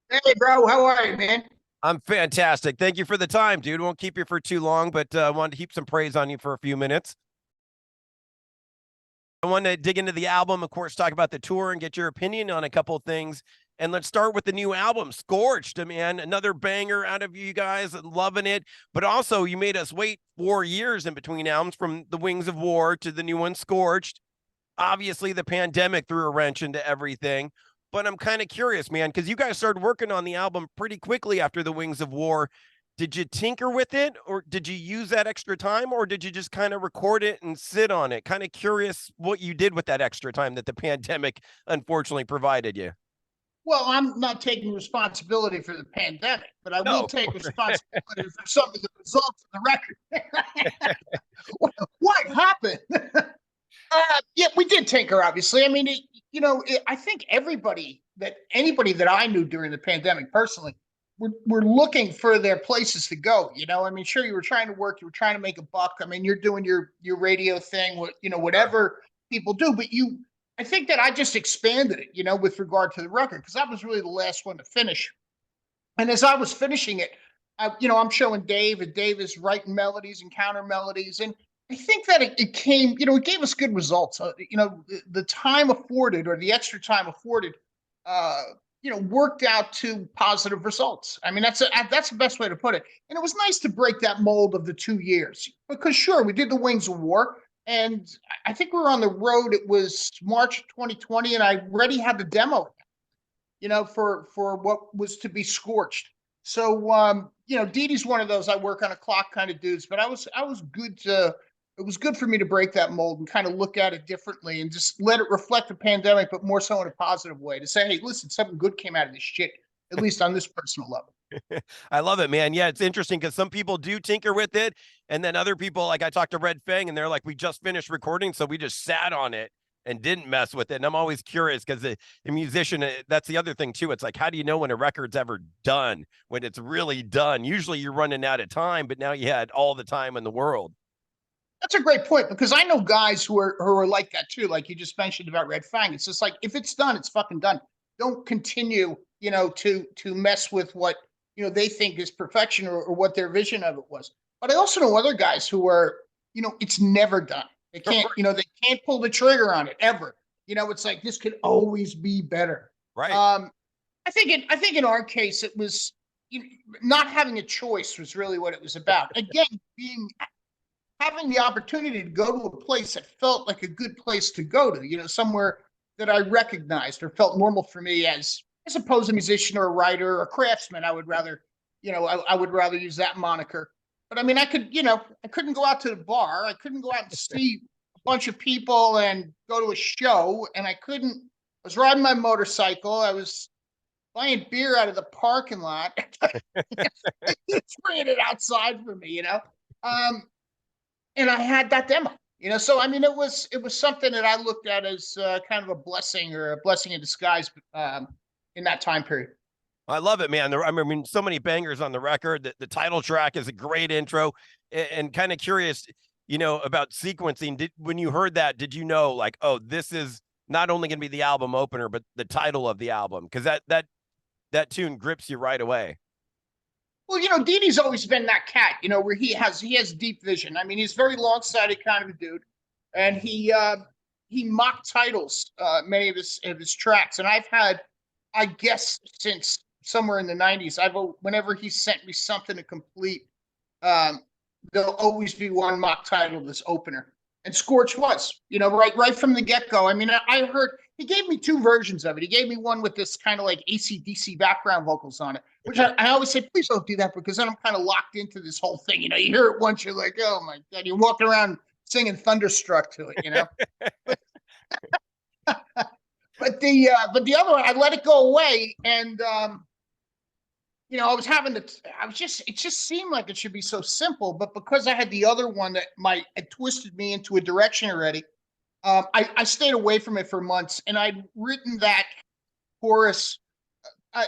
Hey, bro, how are you, man? I'm fantastic. Thank you for the time, dude. Won't keep you for too long, but wanted to heap some praise on you for a few minutes. I want to dig into the album, of course, talk about the tour and get your opinion on a couple of things. And let's start with the new album, Scorched. Man, another banger out of you guys, loving it. But also, you made us wait 4 years in between albums, from The Wings of War to the new one, Scorched. Obviously, the pandemic threw a wrench into everything. But I'm kind of curious, man, because you guys started working on the album pretty quickly after The Wings of War. Did you tinker with it, or did you use that extra time, or did you just kind of record it and sit on it? Kind of curious what you did with that extra time that the pandemic unfortunately provided you. Well, I'm not taking responsibility for the pandemic, but I will No. take responsibility for some of the results of the record. What happened? Yeah, we did tinker, obviously. I mean, I think anybody that I knew during the pandemic personally, were looking for their places to go. I mean, sure, you were trying to work, you were trying to make a buck. I mean, you're doing your radio thing, whatever people do. But I think that I just expanded it, with regard to the record, because that was really the last one to finish. And as I was finishing it, I'm showing Dave, and Dave is writing melodies and counter melodies, and I think that it came, it gave us good results. The time afforded, or the extra time afforded, uh, worked out to positive results. I mean, that's the best way to put it. And it was nice to break that mold of the 2 years, because sure, we did the Wings of War, and I think we were on the road. It was March 2020, and I already had the demo, for what was to be Scorched. So, Dee Dee's one of those I work on a clock kind of dudes, but I was good to. It was good for me to break that mold and kind of look at it differently and just let it reflect the pandemic, but more so in a positive way, to say, hey, listen, something good came out of this shit, at least on this personal level. I love it, man. Yeah, it's interesting because some people do tinker with it. And then other people, like I talked to Red Fang, and they're like, we just finished recording. So we just sat on it and didn't mess with it. And I'm always curious because the musician, that's the other thing too. It's like, how do you know when a record's ever done, when it's really done? Usually you're running out of time, but now you had all the time in the world. That's a great point, because I know guys who are like that too. Like you just mentioned about Red Fang. It's just like, if it's done, it's fucking done. Don't continue, to mess with what they think is perfection, or what their vision of it was. But I also know other guys who are, it's never done. They can't pull the trigger on it ever. It's like, this could always be better. Right. Um, I think in our case, it was, not having a choice was really what it was about. Again, being having the opportunity to go to a place that felt like a good place to go to, somewhere that I recognized or felt normal for me, as opposed to a musician or a writer or a craftsman. I would rather, I would rather use that moniker. But I mean, I couldn't go out to the bar. I couldn't go out and see a bunch of people and go to a show. And I was riding my motorcycle. I was buying beer out of the parking lot. It's bringing it outside for me, Um, and I had that demo. So I mean, it was something that I looked at as kind of a blessing, or a blessing in disguise, in that time period. I love it, man. I mean, so many bangers on the record. The title track is a great intro, and kind of curious, about sequencing. When you heard that, did you know, like, oh, this is not only going to be the album opener, but the title of the album? Because that tune grips you right away. Well, Dee Dee's always been that cat, where he has deep vision. I mean, he's very long sighted kind of a dude, and he mock titles many of his tracks, and I've had, I guess, since somewhere in the '90s, whenever he sent me something to complete, um, there'll always be one mock title of this opener. And Scorch was, right from the get go. I mean, I heard he gave me two versions of it. He gave me one with this kind of like AC/DC background vocals on it, which I always say, please don't do that, because then I'm kind of locked into this whole thing. You hear it once, you're like, oh my God, you're walking around singing Thunderstruck to it. But the other one, I let it go away, and it just seemed like it should be so simple, but because I had the other one that it twisted me into a direction already, I stayed away from it for months, and I'd written that chorus.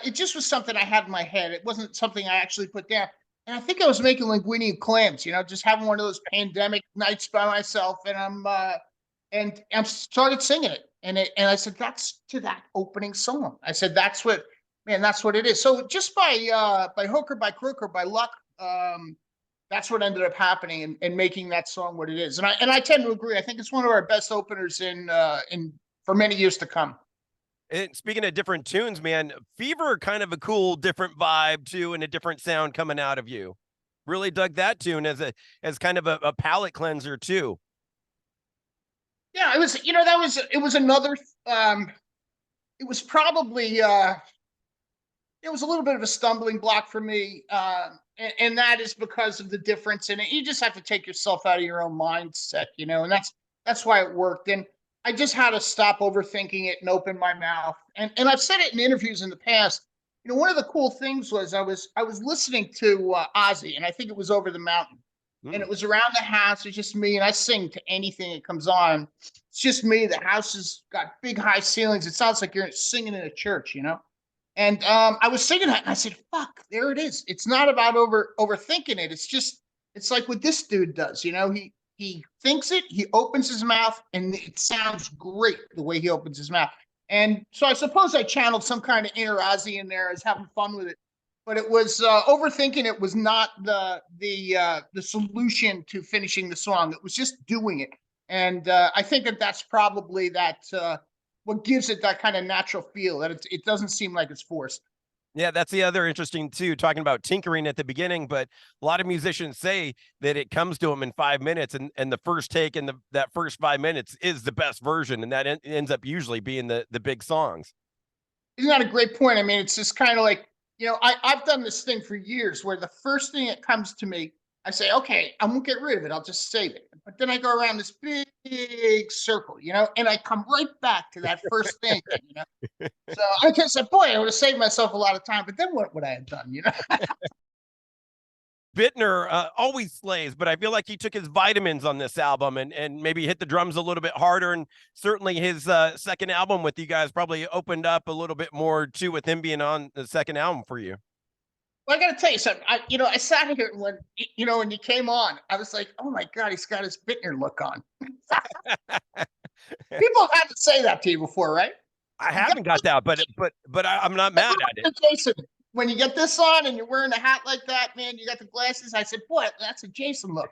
It just was something I had in my head. It wasn't something I actually put down. And I think I was making linguine and clams, just having one of those pandemic nights by myself, and I started singing it, and I said, that's to that opening song. I said, that's what Man, that's what it is. So just by hook or by crook or by luck, that's what ended up happening and making that song what it is. And I tend to agree. I think it's one of our best openers in for many years to come. And speaking of different tunes, man, Fever, kind of a cool, different vibe too, and a different sound coming out of you. Really dug that tune as kind of a palate cleanser too. Yeah, it was, it was another, it was probably, it was a little bit of a stumbling block for me. And that is because of the difference in it. You just have to take yourself out of your own mindset, and that's why it worked. And I just had to stop overthinking it and open my mouth. And I've said it in interviews in the past. One of the cool things was I was listening to Ozzy, and I think it was Over the Mountain. And it was around the house. It's just me, and I sing to anything that comes on. It's just me. The house has got big high ceilings. It sounds like you're singing in a church, And I was singing that, and I said, "Fuck, there it is." It's not about overthinking it. It's like what this dude does. He thinks it. He opens his mouth, and it sounds great the way he opens his mouth. And so I suppose I channeled some kind of inner Ozzy in there, as having fun with it. But it was overthinking. It was not the solution to finishing the song. It was just doing it. And I think that's probably what gives it that kind of natural feel, that it doesn't seem like it's forced. Yeah, that's the other interesting too, talking about tinkering at the beginning, but a lot of musicians say that it comes to them in 5 minutes, and the first take in that first 5 minutes is the best version, and that ends up usually being the big songs. Isn't that a great point? I mean, it's just kind of like, I've done this thing for years where the first thing that comes to me, I say, okay, I won't get rid of it. I'll just save it. But then I go around this big circle, and I come right back to that first thing, So I just said, boy, I would have saved myself a lot of time. But then what would I have done, Bittner always slays, but I feel like he took his vitamins on this album and maybe hit the drums a little bit harder. And certainly his second album with you guys probably opened up a little bit more too, with him being on the second album for you. Well, I got to tell you something. I sat here when you came on, I was like, oh my God, he's got his Bittner look on. People have had to say that to you before, right? I haven't got that, but I'm not mad at it. Jason, when you get this on and you're wearing a hat like that, man, you got the glasses. I said, boy, that's a Jason look.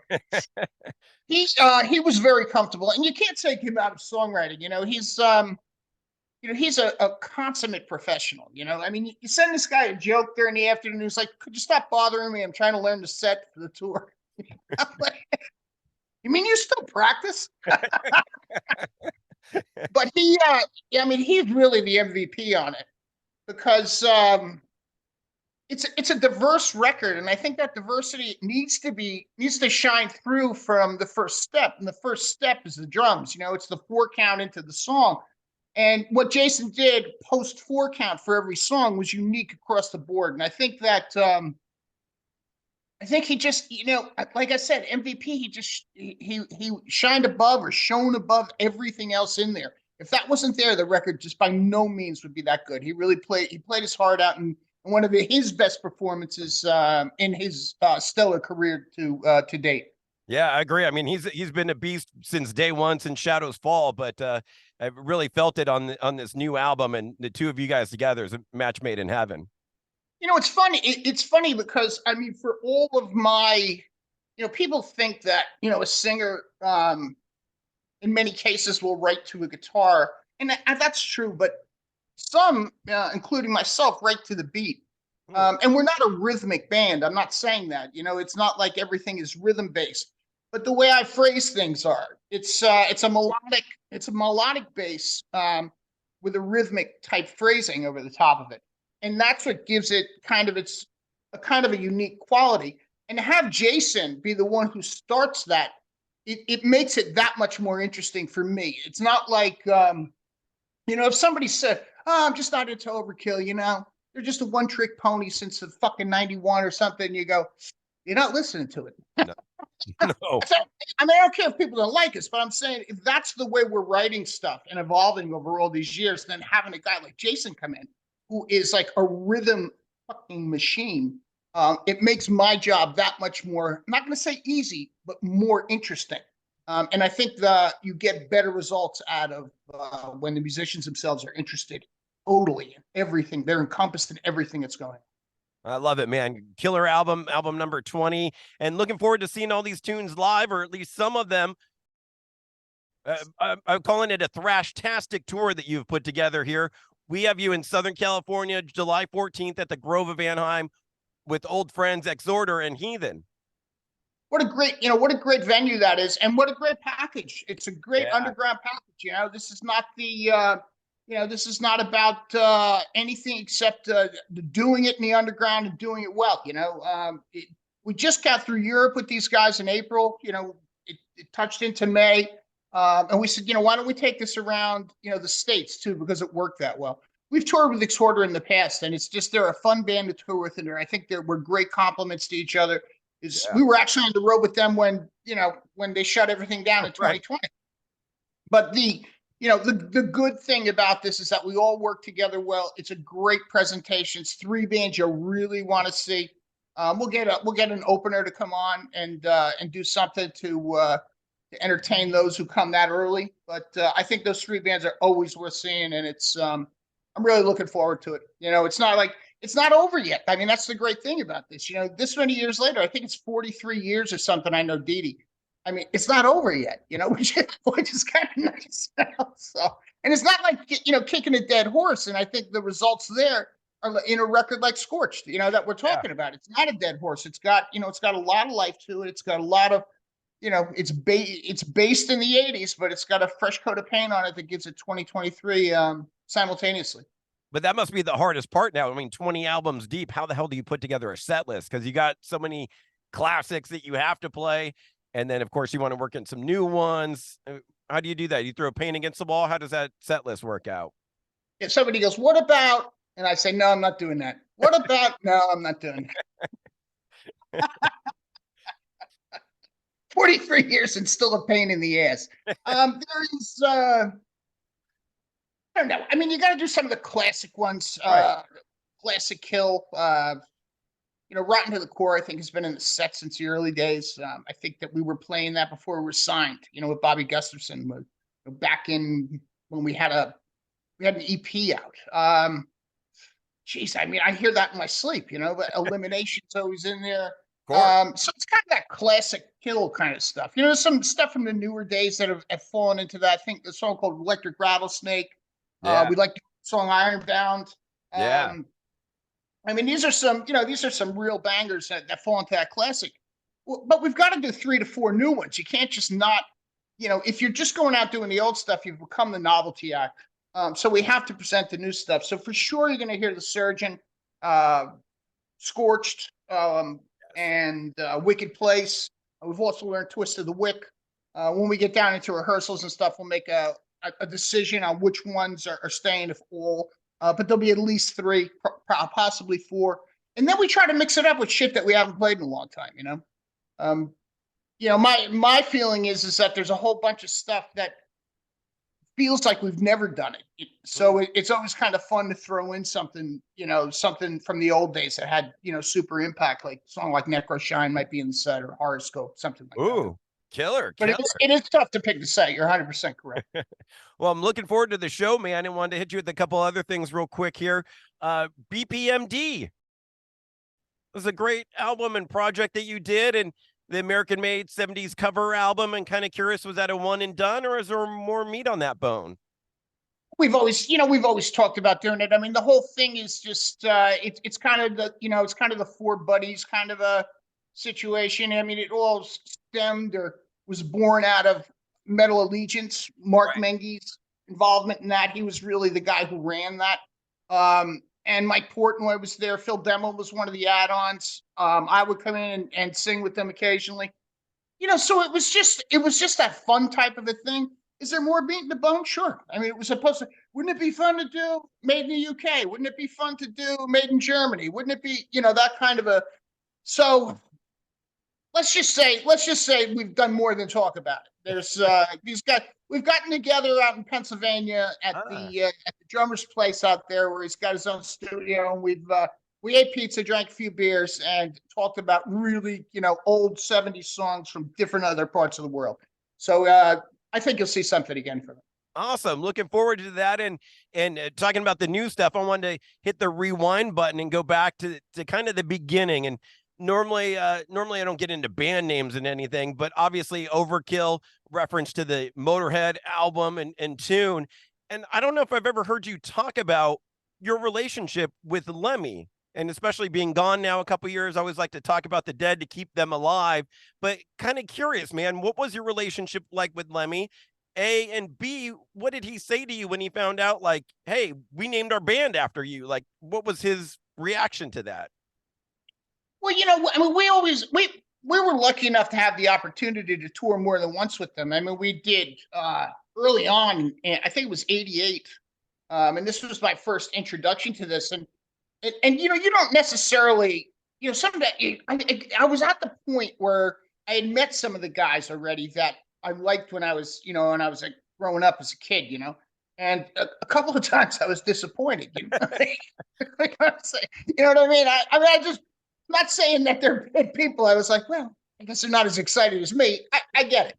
He was very comfortable, and you can't take him out of songwriting. He's a consummate professional. I mean, you send this guy a joke during the afternoon. He's like, could you stop bothering me? I'm trying to learn the set for the tour. You mean you still practice? But he's really the MVP on it, because it's a diverse record, and I think that diversity needs to shine through from the first step. And the first step is the drums. It's the 4 count into the song. And what Jason did post 4 count for every song was unique across the board. And I think that he just, like I said, MVP, he shined above, or shone above everything else in there. If that wasn't there, the record just by no means would be that good. He played his heart out, and one of his best performances in his stellar career to date. Yeah, I agree. I mean, he's been a beast since day one, since Shadows Fall, but I really felt it on this new album, and the two of you guys together is a match made in heaven. It's funny. It's funny because, I mean, for all of my, people think that, a singer, in many cases, will write to a guitar, and that's true. But some, including myself, write to the beat. And we're not a rhythmic band. I'm not saying that. It's not like everything is rhythm based. But the way I phrase things it's a melodic bass with a rhythmic type phrasing over the top of it. And that's what gives it kind of a unique quality. And to have Jason be the one who starts that, it makes it that much more interesting for me. It's not like, if somebody said, oh, I'm just not into Overkill, they're just a one-trick pony since the fucking 91 or something. You go, you're not listening to it. No. No. I mean, I don't care if people don't like us, but I'm saying, if that's the way we're writing stuff and evolving over all these years, then having a guy like Jason come in, who is like a rhythm fucking machine, it makes my job that much more, I'm not going to say easy, but more interesting. And I think you get better results out of when the musicians themselves are interested totally everything. They're encompassed in everything that's going on. I love it, man. Killer album, album number 20, and looking forward to seeing all these tunes live, or at least some of them. I'm calling it a thrash-tastic tour that you've put together here. We have you in Southern California, July 14th at the Grove of Anaheim with old friends Exhorder and Heathen. What a great, what a great venue that is, and what a great package. It's a great underground package. This is not this is not about anything except doing it in the underground and doing it well. We just got through Europe with these guys in April. It touched into May, and we said, why don't we take this around, the States too, because it worked that well. We've toured with Exhorder in the past, and it's just they're a fun band to tour with, and I think we're great compliments to each other. We were actually on the road with them when they shut everything down in 2020. But the good thing about this is that we all work together well. It's a great presentation. It's 3 bands you'll really want to see. We'll get an opener to come on and do something to entertain those who come that early. But I think those 3 bands are always worth seeing, and it's I'm really looking forward to it. It's not over yet. I mean, that's the great thing about this. This many years later, I think it's 43 years or something. I know Dee. I mean, it's not over yet, which is kind of nice. So, and it's not like, kicking a dead horse. And I think the results there are in a record like Scorched, that we're talking about. It's not a dead horse. It's got, it's got a lot of life to it. It's got a lot of, it's based in the 80s, but it's got a fresh coat of paint on it that gives it 2023 simultaneously. But that must be the hardest part now. I mean, 20 albums deep. How the hell do you put together a set list? Because you got so many classics that you have to play. And then, of course, you want to work in some new ones. How do you do that? You throw a paint against the wall? How does that set list work out? If somebody goes, what about? And I say, no, I'm not doing that. What about? No, I'm not doing that. 43 years and still a pain in the ass. There is... I don't know. I mean, you got to do some of the classic ones. Classic Kill. Rotten to the Core, I think, has been in the set since the early days. I think that we were playing that before we were signed, with Bobby Gustafson back in when we had an EP out. Geez, I mean, I hear that in my sleep, but Elimination's always in there. So it's kind of that classic Kill kind of stuff. There's some stuff from the newer days that have fallen into that. I think the song called Electric Rattlesnake. We like the song Ironbound. I mean, these are some real bangers that fall into that classic. But we've got to do 3 to 4 new ones. You can't just not, if you're just going out doing the old stuff, you've become the novelty act. So we have to present the new stuff. So for sure, you're going to hear The Surgeon, Scorched, and Wicked Place. We've also learned Twist of the Wick. When we get down into rehearsals and stuff, we'll make a decision on which ones are staying, if all. But there'll be at least 3, possibly 4. And then we try to mix it up with shit that we haven't played in a long time, my feeling is that there's a whole bunch of stuff that feels like we've never done it. So it's always kind of fun to throw in something, something from the old days that had, super impact, like a song like Necroshine might be in the set, or Horoscope, something like that. Ooh, killer. But it is tough to pick the set. You're 100% correct. Well, I'm looking forward to the show, man. I wanted to hit you with a couple other things real quick here. BPMD. It was a great album and project that you did, and the American-made 70s cover album. And kind of curious, was that a one and done, or is there more meat on that bone? We've always talked about doing it. I mean, the whole thing is just it's kind of the it's kind of the 4 buddies kind of a situation. I mean, it all stemmed or was born out of Metal Allegiance, Mark Menge's involvement in that. He was really the guy who ran that. And Mike Portnoy was there. Phil Demmel was one of the add-ons. I would come in and sing with them occasionally. So it was just that fun type of a thing. Is there more meat in the bone? Sure. I mean, it was supposed to. Wouldn't it be fun to do made in the UK? Wouldn't it be fun to do made in Germany? Wouldn't it be, that kind of a. So let's just say we've done more than talk about it. There's these guys. We've gotten together out in Pennsylvania at the drummer's place out there, where he's got his own studio, and we ate pizza, drank a few beers, and talked about really old 70s songs from different other parts of the world. So I think you'll see something again from them. Awesome. Looking forward to that. And talking about the new stuff, I wanted to hit the rewind button and go back to kind of the beginning. And normally I don't get into band names and anything, but obviously Overkill, reference to the Motorhead album and tune. And I don't know if I've ever heard you talk about your relationship with Lemmy. And especially being gone now a couple years, I always like to talk about the dead to keep them alive. But kind of curious, man, what was your relationship like with Lemmy? A, and B, what did he say to you when he found out, like, hey, we named our band after you? Like, what was his reaction to that? Well, I mean, we were lucky enough to have the opportunity to tour more than once with them. I mean, we did early on, and I think it was '88, and this was my first introduction to this. And you don't necessarily, some of that. I was at the point where I had met some of the guys already that I liked when I was, like growing up as a kid, and a couple of times I was disappointed. Like I say, you know what I mean? I mean, I'm not saying that they're bad people. I was like, well, I guess they're not as excited as me. I get it.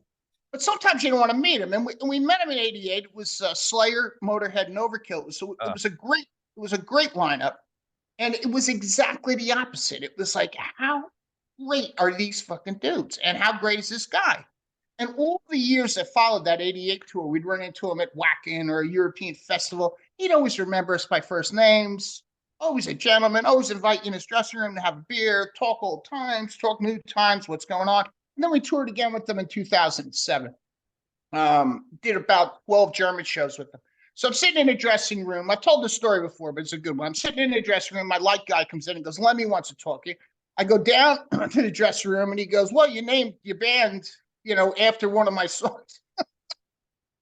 But sometimes you don't want to meet them. And we met him in '88. It was Slayer, Motorhead, and Overkill. So it was a great lineup. And it was exactly the opposite. It was like, how great are these fucking dudes? And how great is this guy? And all the years that followed that '88 tour, we'd run into him at Wacken or a European festival. He'd always remember us by first names, always a gentleman, always invite you in his dressing room to have a beer, talk old times, talk new times, what's going on. And then we toured again with them in 2007. Did about 12 German shows with them. So I'm sitting in a dressing room. I've told this story before, but it's a good one. I'm sitting in a dressing room. My light guy comes in and goes, Lemmy wants to talk to you. I go down to the dressing room and he goes, well, you named your band, after one of my songs.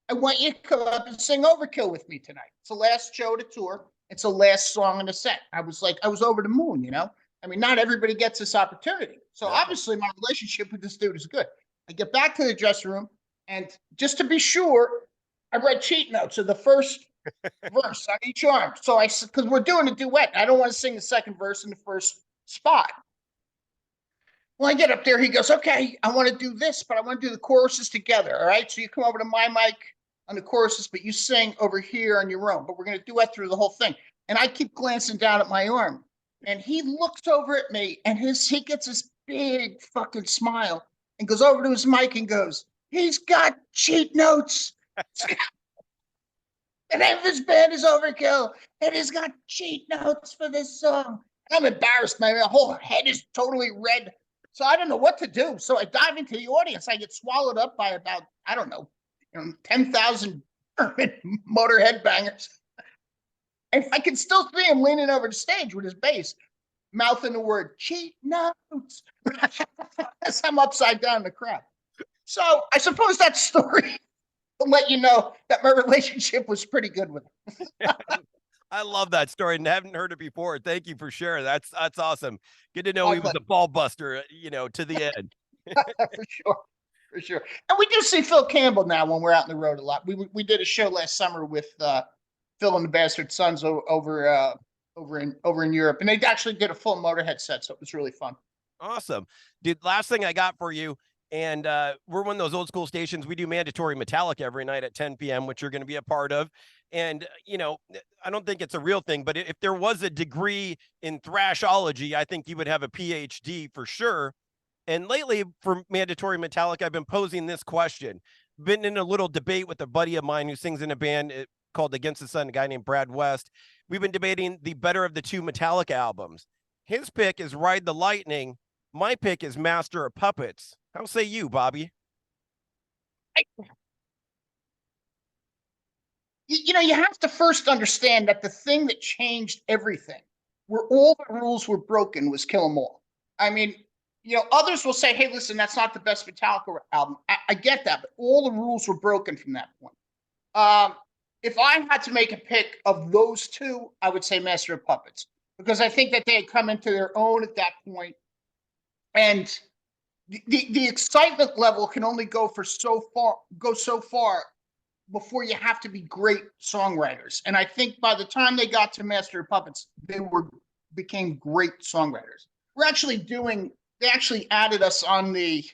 I want you to come up and sing Overkill with me tonight. It's the last show of the tour. It's the last song in the set. I was over the moon, I mean, not everybody gets this opportunity. So obviously my relationship with this dude is good. I get back to the dressing room, and just to be sure, I read cheat notes of the first verse on each arm. So because we're doing a duet, I don't want to sing the second verse in the first spot. Well, I get up there, he goes, okay, I want to do this, but I want to do the choruses together, all right? So you come over to my mic on the choruses, but you sing over here on your own, but we're going to duet through the whole thing. And I keep glancing down at my arm, and he looks over at me, and he gets this big fucking smile and goes over to his mic and goes, he's got cheat notes. The name of his band is Overkill, and he's got cheat notes for this song. I'm embarrassed, man. My whole head is totally red. So I don't know what to do. So I dive into the audience. I get swallowed up by about, I don't know, 10,000 Motorhead bangers. And I can still see him leaning over the stage with his bass, mouthing the word cheat notes as I'm upside down in the crowd. So I suppose that story will let you know that my relationship was pretty good with him. I love that story and haven't heard it before. Thank you for sharing. That's awesome. Good to know he was a ball buster, to the end. For sure. And we do see Phil Campbell now when we're out on the road a lot. We did a show last summer with Phil and the Bastard Sons over in Europe, and they actually did a full Motorhead set, so it was really fun. Awesome, dude. Last thing I got for you. And we're one of those old school stations. We do mandatory Metallica every night at 10 p.m., which you're going to be a part of. And, I don't think it's a real thing, but if there was a degree in thrashology, I think you would have a PhD for sure. And lately for mandatory Metallica, I've been posing this question. Been in a little debate with a buddy of mine who sings in a band called Against the Sun, a guy named Brad West. We've been debating the better of the two Metallica albums. His pick is Ride the Lightning. My pick is Master of Puppets. How say you, Bobby? You have to first understand that the thing that changed everything, where all the rules were broken, was Kill 'Em All. I mean, others will say, hey, listen, that's not the best Metallica album. I get that, but all the rules were broken from that point. If I had to make a pick of those two, I would say Master of Puppets, because I think that they had come into their own at that point. And the excitement level can only go so far before you have to be great songwriters. And I think by the time they got to Master of Puppets, they became great songwriters. They actually added us on the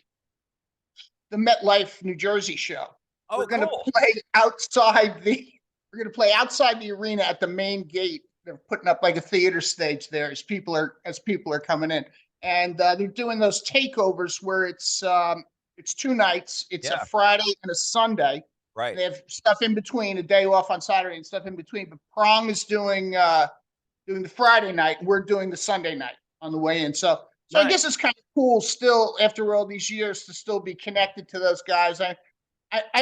MetLife New Jersey show. Oh, We're gonna cool. play outside the. We're gonna play outside the arena at the main gate. They're putting up like a theater stage there as people are coming in, and they're doing those takeovers where it's 2 nights. It's a Yeah. Friday and a Sunday. Right. They have stuff in between, a day off on Saturday and stuff in between. But Prong is doing the Friday night. We're doing the Sunday night on the way in. So I Nice. guess it's kind of cool still after all these years to still be connected to those guys. I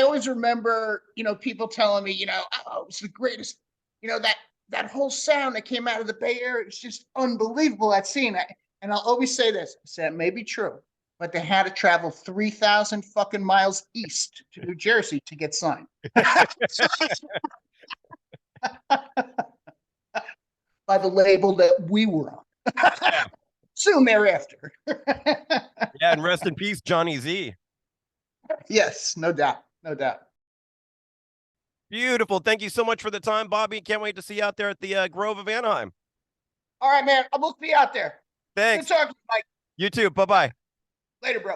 always remember, people telling me, oh, it's the greatest, that whole sound that came out of the Bay Area. It's just unbelievable, that scene. And I'll always say this, I said, it may be true, but they had to travel 3,000 fucking miles east to New Jersey to get signed. By the label that we were on. Yeah. Soon thereafter. Yeah, and rest in peace, Johnny Z. Yes, no doubt. No doubt. Beautiful. Thank you so much for the time, Bobby. Can't wait to see you out there at the Grove of Anaheim. All right, man. I'll both be out there. Thanks. Good talking, Mike. You too. Bye-bye. Later, bro.